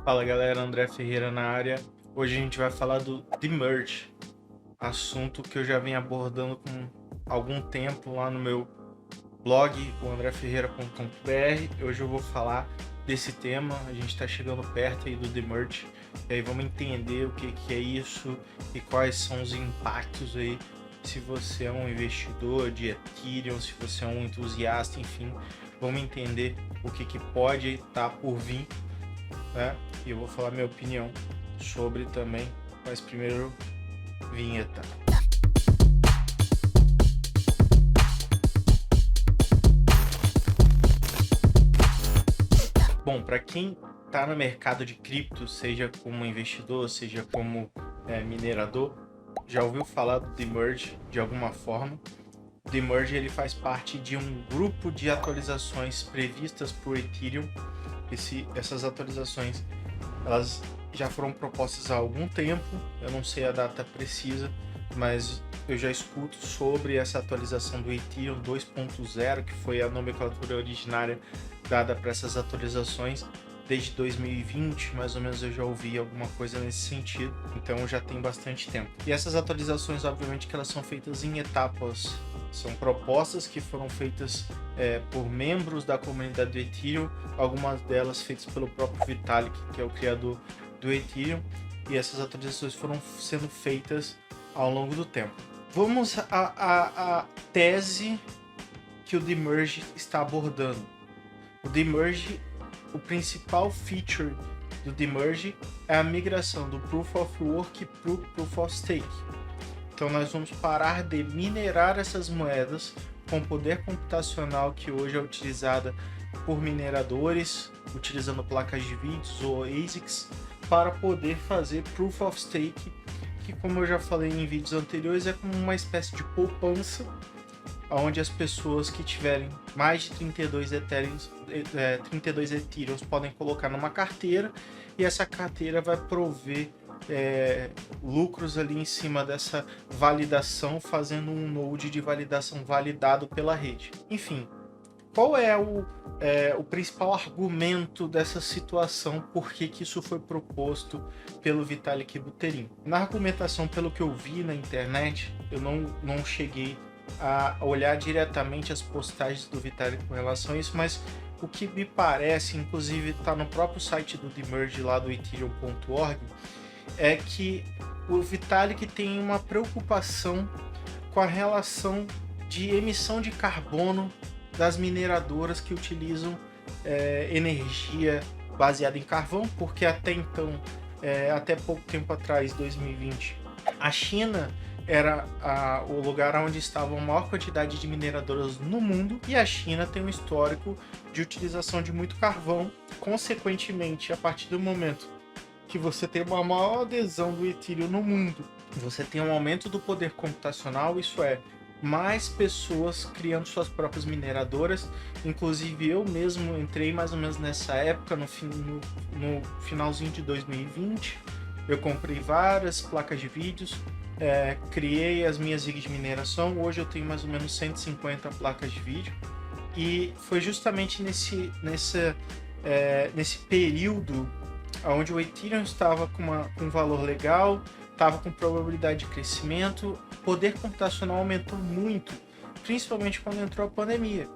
Fala galera, André Ferreira na área. Hoje a gente vai falar do Demerge, assunto que eu já venho abordando com algum tempo lá no meu blog, o andreferreira.com.br. Hoje eu vou falar desse tema, a gente está chegando perto aí do Demerge, e aí vamos entender o que é isso e quais são os impactos aí, se você é um investidor de Ethereum, se você é um entusiasta, enfim, vamos entender o que pode estar por vir, né? E eu vou falar minha opinião sobre também, mas primeiro, vinheta. Bom, para quem está no mercado de cripto, seja como investidor, seja como minerador, já ouviu falar do Demerge de alguma forma. O Demerge ele faz parte de um grupo de atualizações previstas por Ethereum. Essas atualizações elas já foram propostas há algum tempo, eu não sei a data precisa, mas eu já escuto sobre essa atualização do Ethereum 2.0, que foi a nomenclatura originária dada para essas atualizações. Desde 2020, mais ou menos, eu já ouvi alguma coisa nesse sentido, então já tem bastante tempo. E essas atualizações, obviamente, que elas são feitas em etapas. São propostas que foram feitas por membros da comunidade do Ethereum, algumas delas feitas pelo próprio Vitalik, que é o criador do Ethereum, e essas atualizações foram sendo feitas ao longo do tempo. Vamos à tese que o Demerge está abordando. O Demerge, o principal feature do Demerge é a migração do Proof of Work para o Proof of Stake. Então nós vamos parar de minerar essas moedas com poder computacional que hoje é utilizada por mineradores, utilizando placas de vídeos ou ASICs, para poder fazer Proof of Stake, que, como eu já falei em vídeos anteriores, é como uma espécie de poupança, onde as pessoas que tiverem mais de 32 Ethereums podem colocar numa carteira, e essa carteira vai prover lucros ali em cima dessa validação, fazendo um node de validação validado pela rede. Enfim, qual é o principal argumento dessa situação? Por que isso foi proposto pelo Vitalik Buterin? Na argumentação, pelo que eu vi na internet, eu não cheguei a olhar diretamente as postagens do Vitalik com relação a isso, mas o que me parece, inclusive está no próprio site do Demerge lá do ethereum.org, é que o Vitalik tem uma preocupação com a relação de emissão de carbono das mineradoras que utilizam energia baseada em carvão, porque até então, até pouco tempo atrás, 2020, a China era o lugar onde estava a maior quantidade de mineradoras no mundo, e a China tem um histórico de utilização de muito carvão. Consequentemente, a partir do momento que você tem uma maior adesão do Ethereum no mundo, você tem um aumento do poder computacional, isso é, mais pessoas criando suas próprias mineradoras. Inclusive eu mesmo entrei mais ou menos nessa época, no finalzinho de 2020, eu comprei várias placas de vídeos, criei as minhas rigs de mineração. Hoje eu tenho mais ou menos 150 placas de vídeo, e foi justamente nesse período onde o Ethereum estava com um valor legal, estava com probabilidade de crescimento, o poder computacional aumentou muito, principalmente quando entrou a pandemia,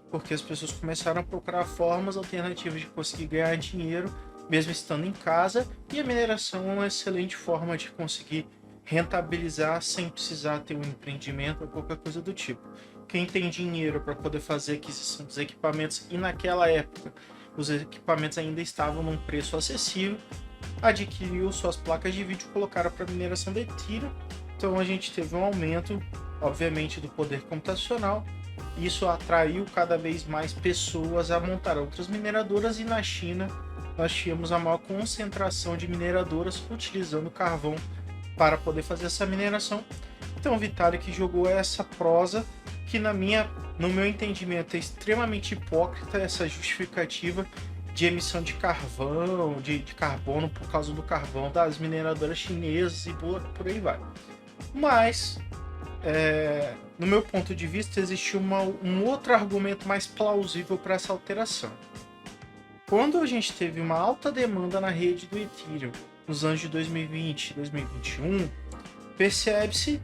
porque as pessoas começaram a procurar formas alternativas de conseguir ganhar dinheiro, mesmo estando em casa, e a mineração é uma excelente forma de conseguir rentabilizar sem precisar ter um empreendimento ou qualquer coisa do tipo. Quem tem dinheiro para poder fazer aquisição dos equipamentos, e naquela época os equipamentos ainda estavam num preço acessível, adquiriu suas placas de vídeo e colocaram para mineração de Ethereum. Então a gente teve um aumento, obviamente, do poder computacional. Isso atraiu cada vez mais pessoas a montar outras mineradoras, e na China nós tínhamos a maior concentração de mineradoras utilizando carvão para poder fazer essa mineração. Então o Vitalik jogou essa prosa que no meu entendimento é extremamente hipócrita, essa justificativa de emissão de carvão, de carbono por causa do carvão das mineradoras chinesas e por aí vai. Mas, no meu ponto de vista, existe um outro argumento mais plausível para essa alteração. quando a gente teve uma alta demanda na rede do Ethereum nos anos de 2020 e 2021, percebe-se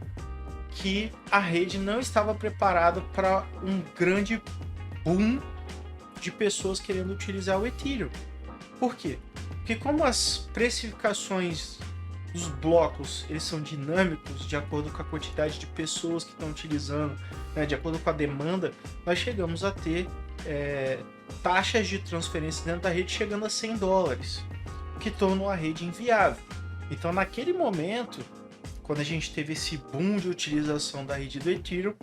que a rede não estava preparada para um grande boom de pessoas querendo utilizar o Ethereum. Por quê? Porque como as precificações dos blocos eles são dinâmicos de acordo com a quantidade de pessoas que estão utilizando, né, de acordo com a demanda, nós chegamos a ter taxas de transferência dentro da rede chegando a $100, o que tornou a rede inviável. Então, naquele momento, quando a gente teve esse boom de utilização da rede do Ethereum,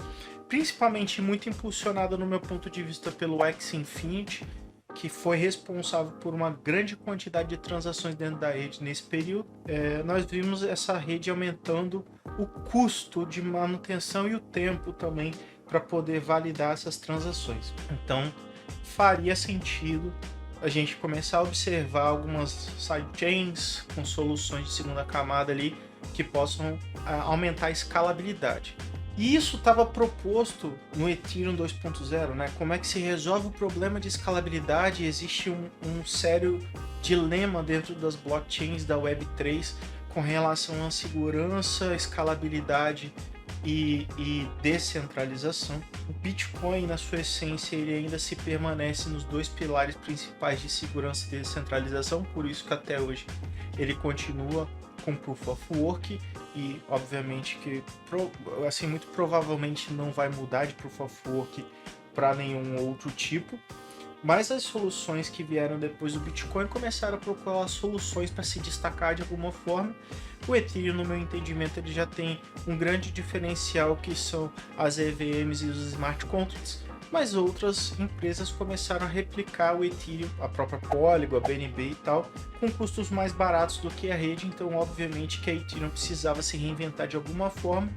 principalmente muito impulsionado no meu ponto de vista pelo Axie Infinity, que foi responsável por uma grande quantidade de transações dentro da rede nesse período, nós vimos essa rede aumentando o custo de manutenção e o tempo também para poder validar essas transações. Então, faria sentido a gente começar a observar algumas sidechains com soluções de segunda camada ali que possam aumentar a escalabilidade. E isso estava proposto no Ethereum 2.0, né? Como é que se resolve o problema de escalabilidade? Existe um sério dilema dentro das blockchains da Web3 com relação à segurança, escalabilidade e descentralização. O Bitcoin, na sua essência, ele ainda se permanece nos dois pilares principais de segurança e descentralização, por isso que até hoje ele continua com Proof of Work e, obviamente, que assim, muito provavelmente não vai mudar de Proof of Work para nenhum outro tipo. Mas as soluções que vieram depois do Bitcoin começaram a procurar soluções para se destacar de alguma forma. O Ethereum, no meu entendimento, ele já tem um grande diferencial que são as EVMs e os Smart Contracts, mas outras empresas começaram a replicar o Ethereum, a própria Polygon, a BNB e tal, com custos mais baratos do que a rede. Então, obviamente, que a Ethereum precisava se reinventar de alguma forma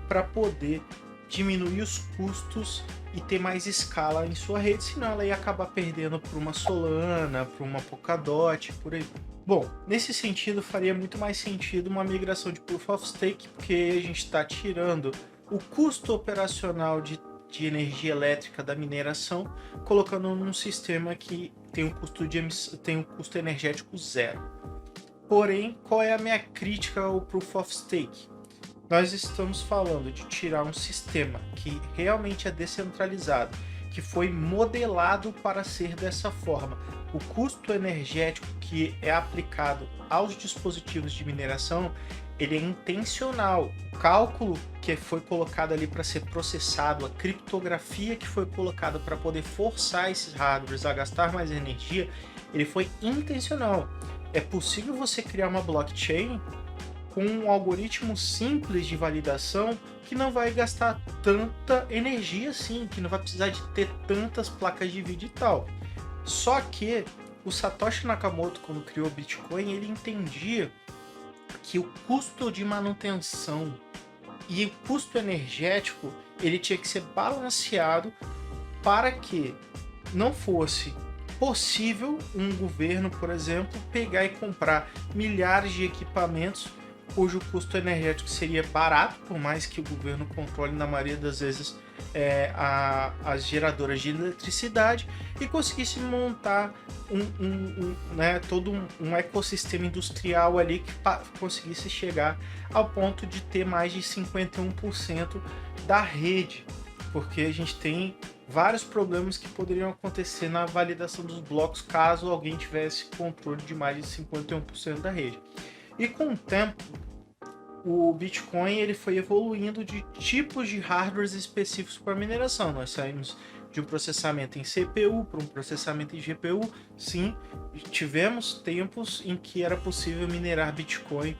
para poder diminuir os custos e ter mais escala em sua rede, senão ela ia acabar perdendo para uma Solana, para uma Polkadot, por aí. Bom, nesse sentido faria muito mais sentido uma migração de Proof of Stake, porque a gente está tirando o custo operacional de energia elétrica da mineração, colocando num sistema que tem um custo energético zero. Porém, qual é a minha crítica ao Proof of Stake? Nós estamos falando de tirar um sistema que realmente é descentralizado, que foi modelado para ser dessa forma. O custo energético que é aplicado aos dispositivos de mineração, ele é intencional. O cálculo que foi colocado ali para ser processado, a criptografia que foi colocada para poder forçar esses hardwares a gastar mais energia, ele foi intencional. É possível você criar uma blockchain com um algoritmo simples de validação que não vai gastar tanta energia assim, que não vai precisar de ter tantas placas de vídeo e tal. Só que o Satoshi Nakamoto, quando criou o Bitcoin, ele entendia que o custo de manutenção e o custo energético ele tinha que ser balanceado para que não fosse possível um governo, por exemplo, pegar e comprar milhares de equipamentos cujo custo energético seria barato, por mais que o governo controle na maioria das vezes as geradoras de eletricidade, e conseguisse montar todo um ecossistema industrial ali que conseguisse chegar ao ponto de ter mais de 51% da rede, porque a gente tem vários problemas que poderiam acontecer na validação dos blocos caso alguém tivesse controle de mais de 51% da rede. E com o tempo, o Bitcoin ele foi evoluindo de tipos de hardwares específicos para mineração. Nós saímos de um processamento em CPU para um processamento em GPU. Sim, tivemos tempos em que era possível minerar Bitcoin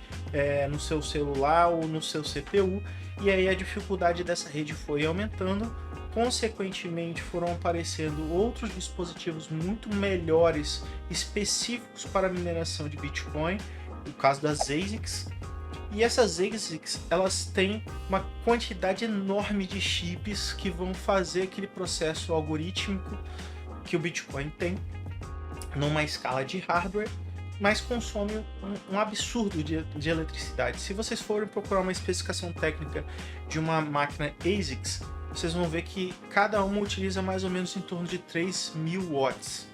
no seu celular ou no seu CPU, e aí a dificuldade dessa rede foi aumentando. Consequentemente, foram aparecendo outros dispositivos muito melhores, específicos para a mineração de Bitcoin, o caso das ASICs. E essas ASICs, elas têm uma quantidade enorme de chips que vão fazer aquele processo algorítmico que o Bitcoin tem, numa escala de hardware, mas consome um absurdo de eletricidade. Se vocês forem procurar uma especificação técnica de uma máquina ASICs, vocês vão ver que cada uma utiliza mais ou menos em torno de 3.000 watts.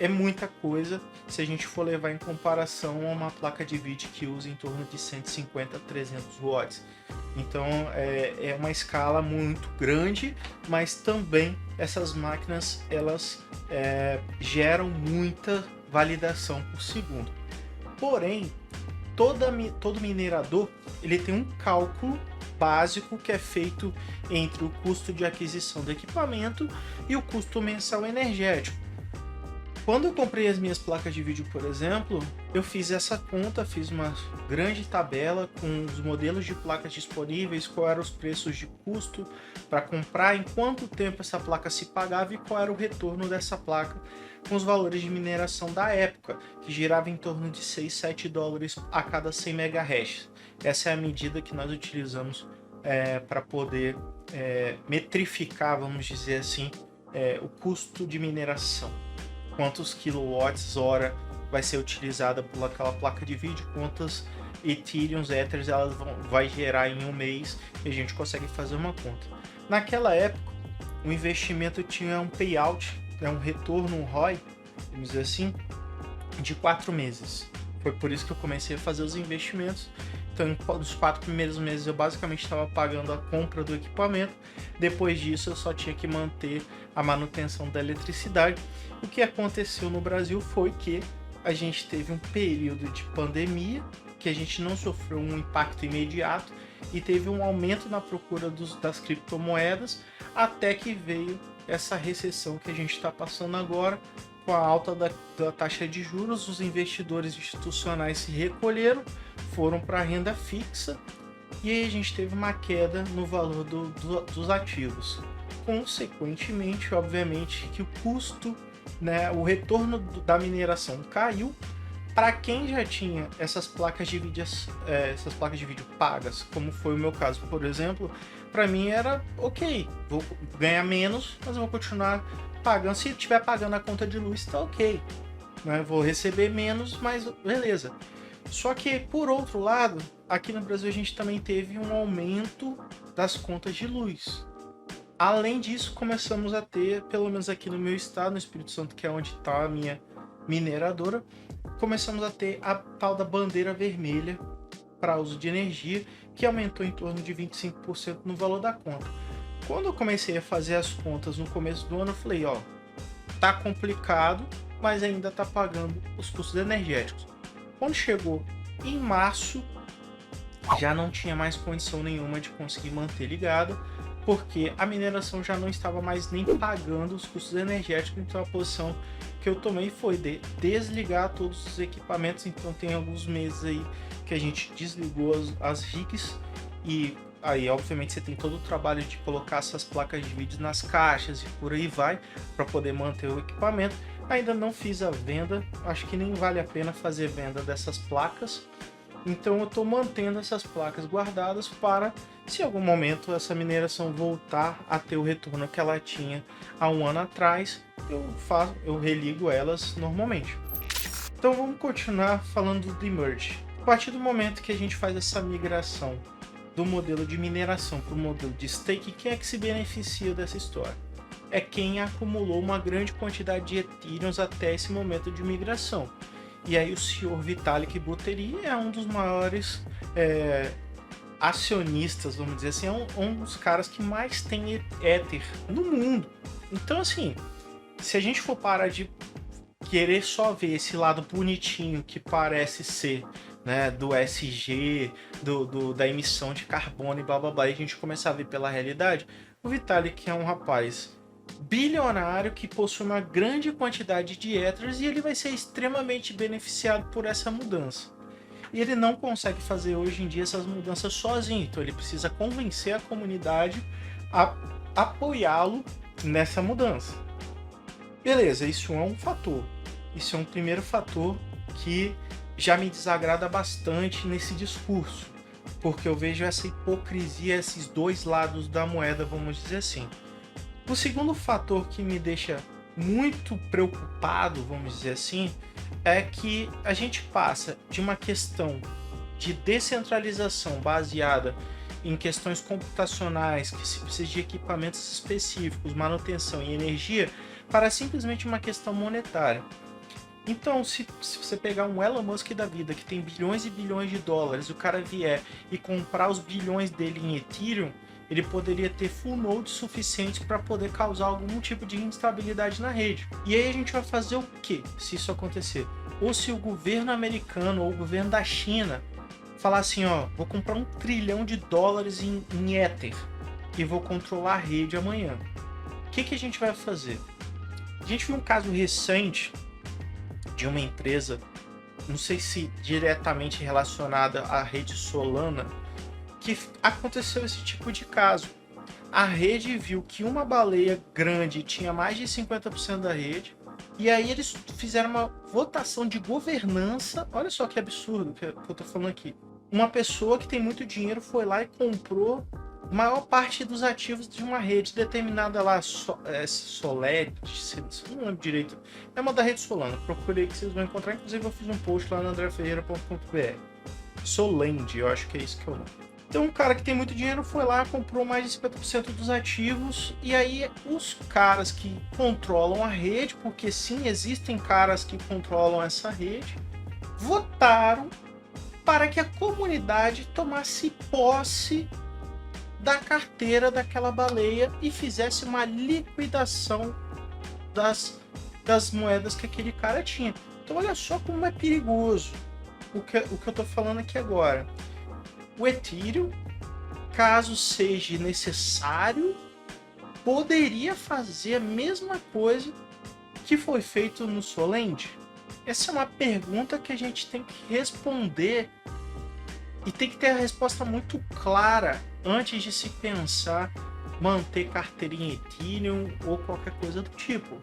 é muita coisa se a gente for levar em comparação a uma placa de vídeo que usa em torno de 150 a 300 watts. Então é uma escala muito grande, mas também essas máquinas elas geram muita validação por segundo. Porém, todo minerador ele tem um cálculo básico que é feito entre o custo de aquisição do equipamento e o custo mensal energético. Quando eu comprei as minhas placas de vídeo, por exemplo, eu fiz essa conta, fiz uma grande tabela com os modelos de placas disponíveis, quais eram os preços de custo para comprar, em quanto tempo essa placa se pagava e qual era o retorno dessa placa com os valores de mineração da época, que girava em torno de 6, 7 dólares a cada 100 MHz. Essa é a medida que nós utilizamos para poder metrificar, vamos dizer assim, o custo de mineração. Quantos quilowatts hora vai ser utilizada por aquela placa de vídeo, quantas Ethereums, Ethers ela vai gerar em um mês, e a gente consegue fazer uma conta. Naquela época, o investimento tinha um payout, um retorno, um ROI, vamos dizer assim, de 4 meses. Foi por isso que eu comecei a fazer os investimentos. Então, nos 4 primeiros meses eu basicamente estava pagando a compra do equipamento. Depois disso, eu só tinha que manter a manutenção da eletricidade. O que aconteceu no Brasil foi que a gente teve um período de pandemia, que a gente não sofreu um impacto imediato e teve um aumento na procura das criptomoedas, até que veio essa recessão que a gente está passando agora. Com a alta da taxa de juros, os investidores institucionais se recolheram, foram para a renda fixa e aí a gente teve uma queda no valor dos ativos. Consequentemente, obviamente, que o custo, o retorno da mineração caiu. Para quem já tinha essas placas de vídeo pagas, como foi o meu caso, por exemplo, para mim era ok, vou ganhar menos, mas eu vou continuar pagando. Se estiver pagando a conta de luz, tá ok, vou receber menos, mas beleza. Só que, por outro lado, aqui no Brasil a gente também teve um aumento das contas de luz. Além disso, começamos a ter, pelo menos aqui no meu estado, no Espírito Santo, que é onde está a minha mineradora, começamos a ter a tal da bandeira vermelha para uso de energia, que aumentou em torno de 25% no valor da conta. Quando eu comecei a fazer as contas no começo do ano, eu falei, tá complicado, mas ainda tá pagando os custos energéticos. Quando chegou em março, já não tinha mais condição nenhuma de conseguir manter ligado, porque a mineração já não estava mais nem pagando os custos energéticos. Então a posição que eu tomei foi de desligar todos os equipamentos. Então tem alguns meses aí que a gente desligou as rigs, e aí obviamente você tem todo o trabalho de colocar essas placas de vídeo nas caixas e por aí vai, para poder manter o equipamento. Ainda não fiz a venda, acho que nem vale a pena fazer venda dessas placas. Então eu estou mantendo essas placas guardadas para, se em algum momento essa mineração voltar a ter o retorno que ela tinha há um ano atrás, eu religo elas normalmente. Então vamos continuar falando do merge. A partir do momento que a gente faz essa migração do modelo de mineração para o modelo de stake, quem é que se beneficia dessa história? É quem acumulou uma grande quantidade de Ethereums até esse momento de migração. E aí o senhor Vitalik Buterin é um dos maiores acionistas, vamos dizer assim, um dos caras que mais tem Ether no mundo. Então, assim, se a gente for parar de querer só ver esse lado bonitinho que parece ser, do SG, da emissão de carbono e blá blá blá, e a gente começar a ver pela realidade, o Vitalik é um rapaz bilionário que possui uma grande quantidade de Ethers e ele vai ser extremamente beneficiado por essa mudança. E ele não consegue fazer hoje em dia essas mudanças sozinho, então ele precisa convencer a comunidade a apoiá-lo nessa mudança. Beleza, isso é um fator. Isso é um primeiro fator que já me desagrada bastante nesse discurso, porque eu vejo essa hipocrisia, esses dois lados da moeda, vamos dizer assim. O segundo fator que me deixa muito preocupado, vamos dizer assim, é que a gente passa de uma questão de descentralização baseada em questões computacionais, que se precisa de equipamentos específicos, manutenção e energia, para simplesmente uma questão monetária. Então, se você pegar um Elon Musk da vida, que tem bilhões e bilhões de dólares, o cara vier e comprar os bilhões dele em Ethereum, ele poderia ter full nodes suficientes para poder causar algum tipo de instabilidade na rede. E aí a gente vai fazer o que se isso acontecer? Ou se o governo americano ou o governo da China falar assim, ó, vou comprar $1 trilhão em Ether e vou controlar a rede amanhã. O que a gente vai fazer? A gente viu um caso recente de uma empresa, não sei se diretamente relacionada à rede Solana, que aconteceu esse tipo de caso. A rede viu que uma baleia grande tinha mais de 50% da rede, e aí eles fizeram uma votação de governança. Olha só que absurdo que eu tô falando aqui. Uma pessoa que tem muito dinheiro foi lá e comprou a maior parte dos ativos de uma rede determinada lá, Soled, não lembro direito. É uma da rede Solana, procurei que vocês vão encontrar. Inclusive eu fiz um post lá no andreferreira.com.br. Solend, eu acho que é isso que é o nome. Então, um cara que tem muito dinheiro foi lá, comprou mais de 50% dos ativos, e aí os caras que controlam a rede, porque sim, existem caras que controlam essa rede, votaram para que a comunidade tomasse posse da carteira daquela baleia e fizesse uma liquidação das moedas que aquele cara tinha. Então, olha só como é perigoso o que eu tô falando aqui agora. O Ethereum, caso seja necessário, poderia fazer a mesma coisa que foi feito no Solend? Essa é uma pergunta que a gente tem que responder e tem que ter a resposta muito clara antes de se pensar manter carteira em Ethereum ou qualquer coisa do tipo.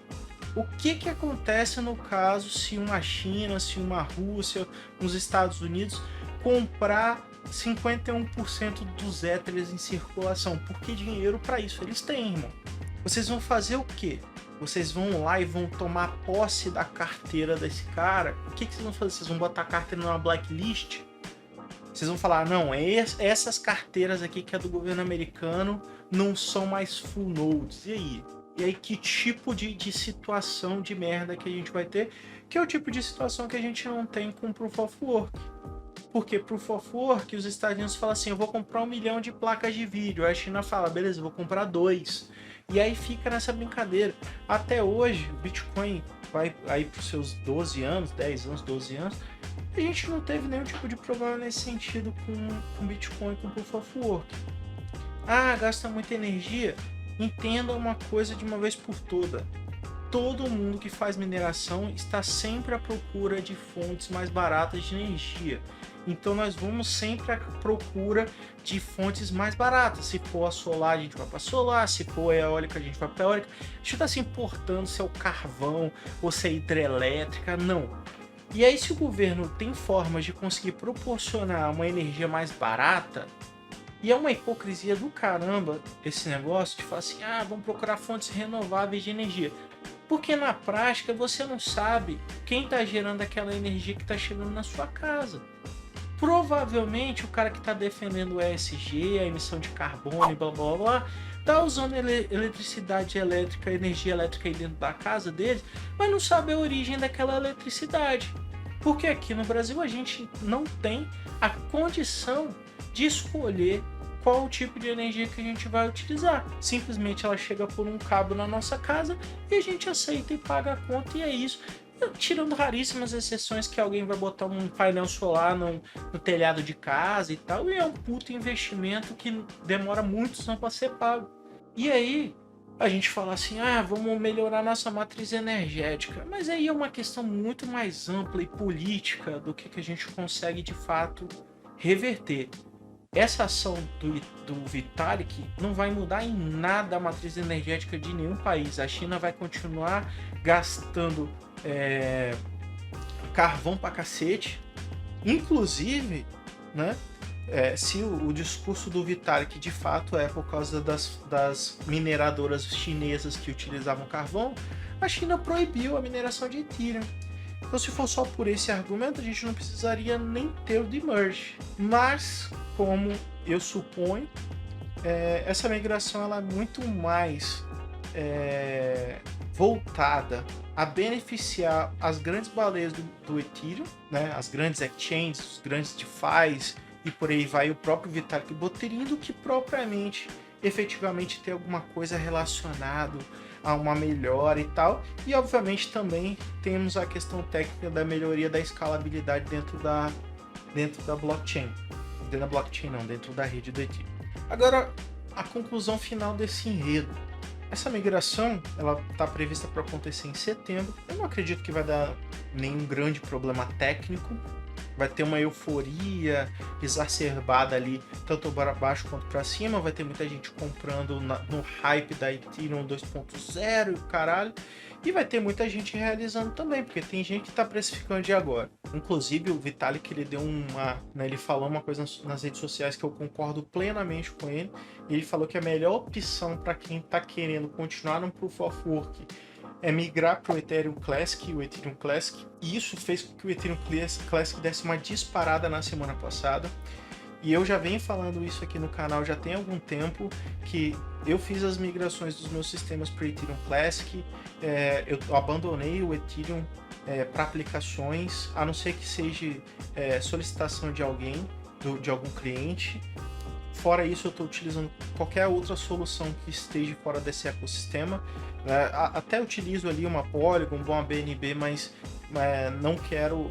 O que acontece no caso se uma China, se uma Rússia, nos Estados Unidos comprar 51% dos Ethers em circulação? Porque dinheiro para isso eles têm, irmão. Vocês vão fazer o quê? Vocês vão lá e vão tomar posse da carteira desse cara? O que vocês vão fazer? Vocês vão botar a carteira numa blacklist? Vocês vão falar, não, essas carteiras aqui que é do governo americano não são mais full nodes. E aí? E aí que tipo de situação de merda que a gente vai ter? Que é o tipo de situação que a gente não tem com Proof of Work. Porque Proof of Work, os Estados Unidos falam assim, eu vou comprar 1 milhão de placas de vídeo. Aí a China fala, beleza, eu vou comprar 2. E aí fica nessa brincadeira. Até hoje, o Bitcoin vai aí para os seus 12 anos, 10 anos, 12 anos, a gente não teve nenhum tipo de problema nesse sentido com Bitcoin, com Proof of Work. Ah, gasta muita energia? Entenda uma coisa de uma vez por toda. Todo mundo que faz mineração está sempre à procura de fontes mais baratas de energia. Então nós vamos sempre à procura de fontes mais baratas. Se for a solar, a gente vai para solar. Se for a eólica, a gente vai para eólica. A gente não está se importando se é o carvão ou se é hidrelétrica, não. E aí, se o governo tem formas de conseguir proporcionar uma energia mais barata, e é uma hipocrisia do caramba esse negócio de falar assim, vamos procurar fontes renováveis de energia. Porque na prática você não sabe quem está gerando aquela energia que está chegando na sua casa. Provavelmente o cara que está defendendo o ESG, a emissão de carbono e blá blá blá, está usando eletricidade elétrica, energia elétrica aí dentro da casa deles, mas não sabe a origem daquela eletricidade. Porque aqui no Brasil a gente não tem a condição de escolher qual o tipo de energia que a gente vai utilizar. Simplesmente ela chega por um cabo na nossa casa e a gente aceita e paga a conta, e é isso. Tirando raríssimas exceções que alguém vai botar um painel solar no telhado de casa e tal, e é um puto investimento que demora muitos anos para ser pago. E aí a gente fala assim, vamos melhorar nossa matriz energética, mas aí é uma questão muito mais ampla e política do que a gente consegue de fato reverter. Essa ação do Vitalik não vai mudar em nada a matriz energética de nenhum país. A China vai continuar gastando carvão pra cacete. Inclusive, né, se o discurso do Vitalik de fato é por causa das mineradoras chinesas que utilizavam carvão, a China proibiu a mineração de Ethereum. Então, se for só por esse argumento, a gente não precisaria nem ter o demerge. Mas, como eu suponho, essa migração ela é muito mais voltada a beneficiar as grandes baleias do Ethereum, né? As grandes exchanges, os grandes DeFis e por aí vai, o próprio Vitalik Buterin, do que propriamente, efetivamente, ter alguma coisa relacionada a uma melhora e tal. E obviamente também temos a questão técnica da melhoria da escalabilidade dentro da blockchain. Dentro da blockchain não, dentro da rede do Ethereum. Agora, a conclusão final desse enredo. Essa migração, ela está prevista para acontecer em setembro. Eu não acredito que vai dar nenhum grande problema técnico. Vai ter uma euforia exacerbada ali, tanto para baixo quanto para cima. Vai ter muita gente comprando no hype da Ethereum 2.0 e o caralho. E vai ter muita gente realizando também, porque tem gente que está precificando de agora. Inclusive o Vitalik, ele deu ele falou uma coisa nas redes sociais que eu concordo plenamente com ele. Ele falou que a melhor opção para quem está querendo continuar no Proof of Work é migrar para o Ethereum Classic, o Ethereum Classic. E isso fez com que o Ethereum Classic desse uma disparada na semana passada. E eu já venho falando isso aqui no canal já tem algum tempo, que eu fiz as migrações dos meus sistemas para o Ethereum Classic. Eu abandonei o Ethereum para aplicações, a não ser que seja solicitação de alguém, de algum cliente. Fora isso, eu estou utilizando qualquer outra solução que esteja fora desse ecossistema. Até utilizo ali uma Polygon, uma BNB, mas não quero,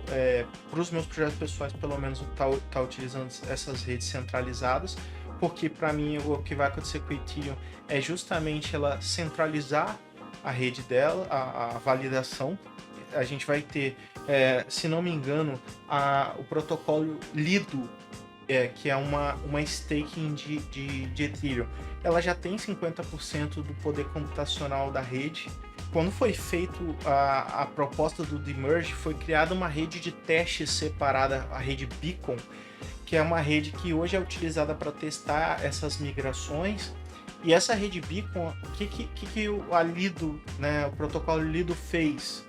para os meus projetos pessoais, pelo menos, tá utilizando essas redes centralizadas, porque para mim o que vai acontecer com o Ethereum é justamente ela centralizar a rede dela, a validação. A gente vai ter, se não me engano, o protocolo Lido, que é uma staking de Ethereum. Ela já tem 50% do poder computacional da rede. Quando foi feito a proposta do Demerge, foi criada uma rede de testes separada, a rede Beacon, que é uma rede que hoje é utilizada para testar essas migrações. E essa rede Beacon, o que o Lido, né, o protocolo Lido fez?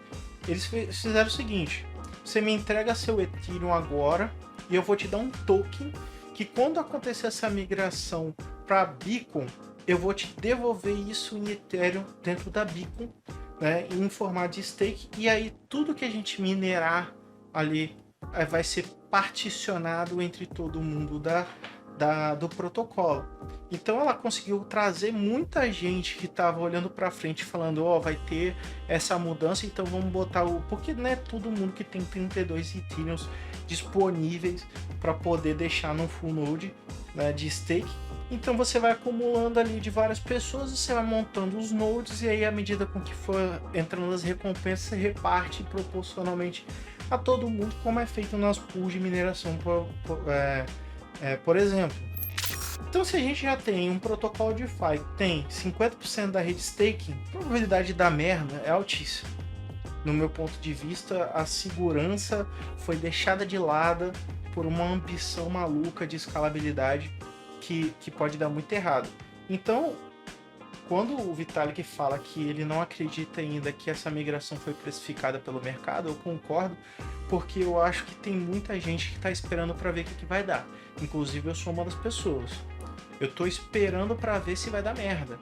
Eles fizeram o seguinte: você me entrega seu Ethereum agora, e eu vou te dar um token que quando acontecer essa migração para Beacon, eu vou te devolver isso em Ethereum dentro da Beacon, né, em formato de stake. E aí tudo que a gente minerar ali vai ser particionado entre todo mundo do protocolo. Então ela conseguiu trazer muita gente que estava olhando para frente falando, vai ter essa mudança, então vamos botar porque não é todo mundo que tem 32 Ethereums disponíveis para poder deixar no full node, né, de stake. Então você vai acumulando ali de várias pessoas, você vai montando os nodes, e aí à medida com que for entrando as recompensas, você reparte proporcionalmente a todo mundo, como é feito nas pools de mineração, por exemplo. Então, se a gente já tem um protocolo DeFi que tem 50% da rede staking, a probabilidade de dar merda é altíssima. No meu ponto de vista, a segurança foi deixada de lado por uma ambição maluca de escalabilidade que pode dar muito errado. Então, quando o Vitalik fala que ele não acredita ainda que essa migração foi precificada pelo mercado, eu concordo, porque eu acho que tem muita gente que está esperando para ver o que vai dar. Inclusive, eu sou uma das pessoas. Eu estou esperando para ver se vai dar merda.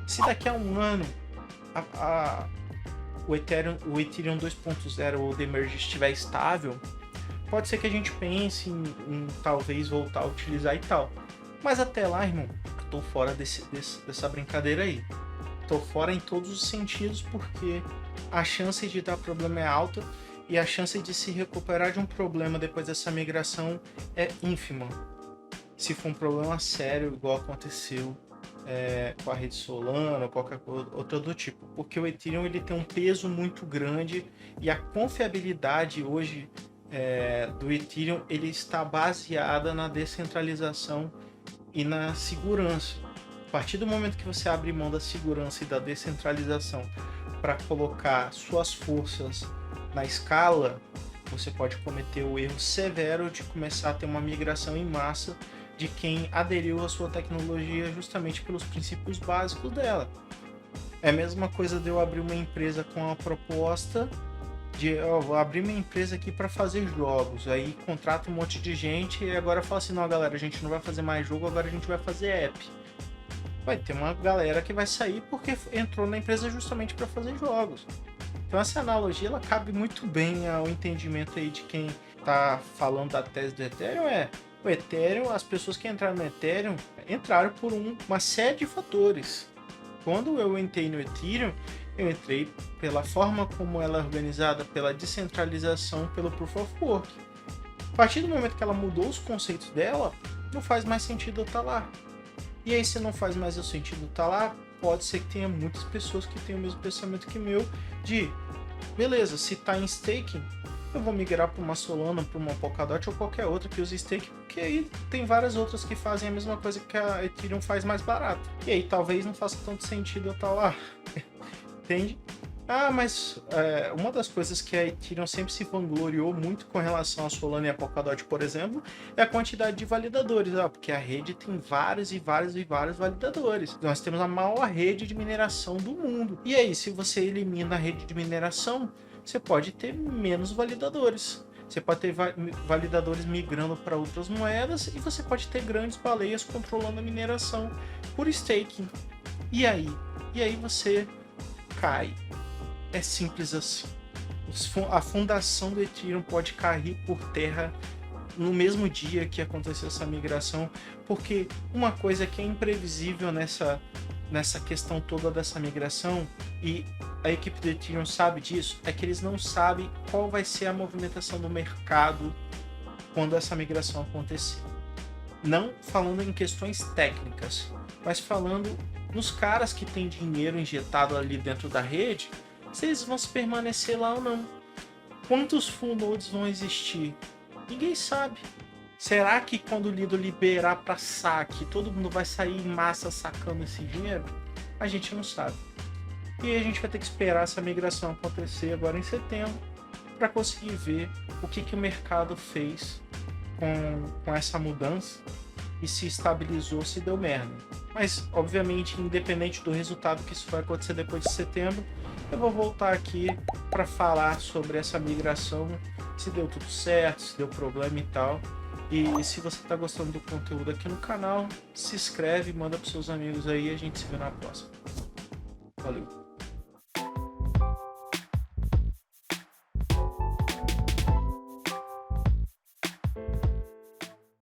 Se daqui a um ano o Ethereum 2.0 ou o Demerge estiver estável, pode ser que a gente pense em talvez voltar a utilizar e tal. Mas até lá, irmão, eu tô fora dessa brincadeira aí. Tô fora em todos os sentidos, porque a chance de dar problema é alta e a chance de se recuperar de um problema depois dessa migração é ínfima. Se for um problema sério, igual aconteceu com a rede Solana ou qualquer outra do tipo. Porque o Ethereum ele tem um peso muito grande e a confiabilidade hoje do Ethereum ele está baseada na descentralização e na segurança. A partir do momento que você abre mão da segurança e da descentralização para colocar suas forças na escala, você pode cometer o erro severo de começar a ter uma migração em massa de quem aderiu à sua tecnologia justamente pelos princípios básicos dela. É a mesma coisa de eu abrir uma empresa com a proposta de vou abrir minha empresa aqui para fazer jogos, aí contrata um monte de gente e agora fala assim, não galera, a gente não vai fazer mais jogo, agora a gente vai fazer app. vai ter uma galera que vai sair porque entrou na empresa justamente para fazer jogos. Então essa analogia ela cabe muito bem ao entendimento aí de quem está falando da tese do Ethereum. O Ethereum, as pessoas que entraram no Ethereum entraram por uma série de fatores. Quando eu entrei no Ethereum, eu entrei pela forma como ela é organizada, pela descentralização, pelo Proof of Work. A partir do momento que ela mudou os conceitos dela, não faz mais sentido eu estar lá. E aí, se não faz mais o sentido estar lá, pode ser que tenha muitas pessoas que tenham o mesmo pensamento que o meu, de beleza, se está em staking, eu vou migrar para uma Solana, para uma Polkadot ou qualquer outra que use staking, porque aí tem várias outras que fazem a mesma coisa que a Ethereum faz mais barato. E aí talvez não faça tanto sentido eu estar lá. Entende? Mas uma das coisas que a Ethereum sempre se vangloriou muito com relação a Solana e a Polkadot, por exemplo, é a quantidade de validadores, porque a rede tem vários e vários e vários validadores. Nós temos a maior rede de mineração do mundo. E aí, se você elimina a rede de mineração, você pode ter menos validadores. Você pode ter validadores migrando para outras moedas e você pode ter grandes baleias controlando a mineração por staking. E aí? E aí você cai. É simples assim. A fundação do Ethereum pode cair por terra no mesmo dia que aconteceu essa migração, porque uma coisa que é imprevisível nessa questão toda dessa migração, e a equipe do Ethereum sabe disso, é que eles não sabem qual vai ser a movimentação do mercado quando essa migração acontecer. Não falando em questões técnicas, mas falando nos caras que têm dinheiro injetado ali dentro da rede, se eles vão se permanecer lá ou não. Quantos full nodes vão existir? Ninguém sabe. Será que quando o Lido liberar para saque, todo mundo vai sair em massa sacando esse dinheiro? A gente não sabe. E a gente vai ter que esperar essa migração acontecer agora em setembro para conseguir ver o que o mercado fez com essa mudança e se estabilizou, se deu merda. Mas, obviamente, independente do resultado que isso vai acontecer depois de setembro, eu vou voltar aqui para falar sobre essa migração, se deu tudo certo, se deu problema e tal. E se você está gostando do conteúdo aqui no canal, se inscreve, manda para seus amigos aí e a gente se vê na próxima. Valeu!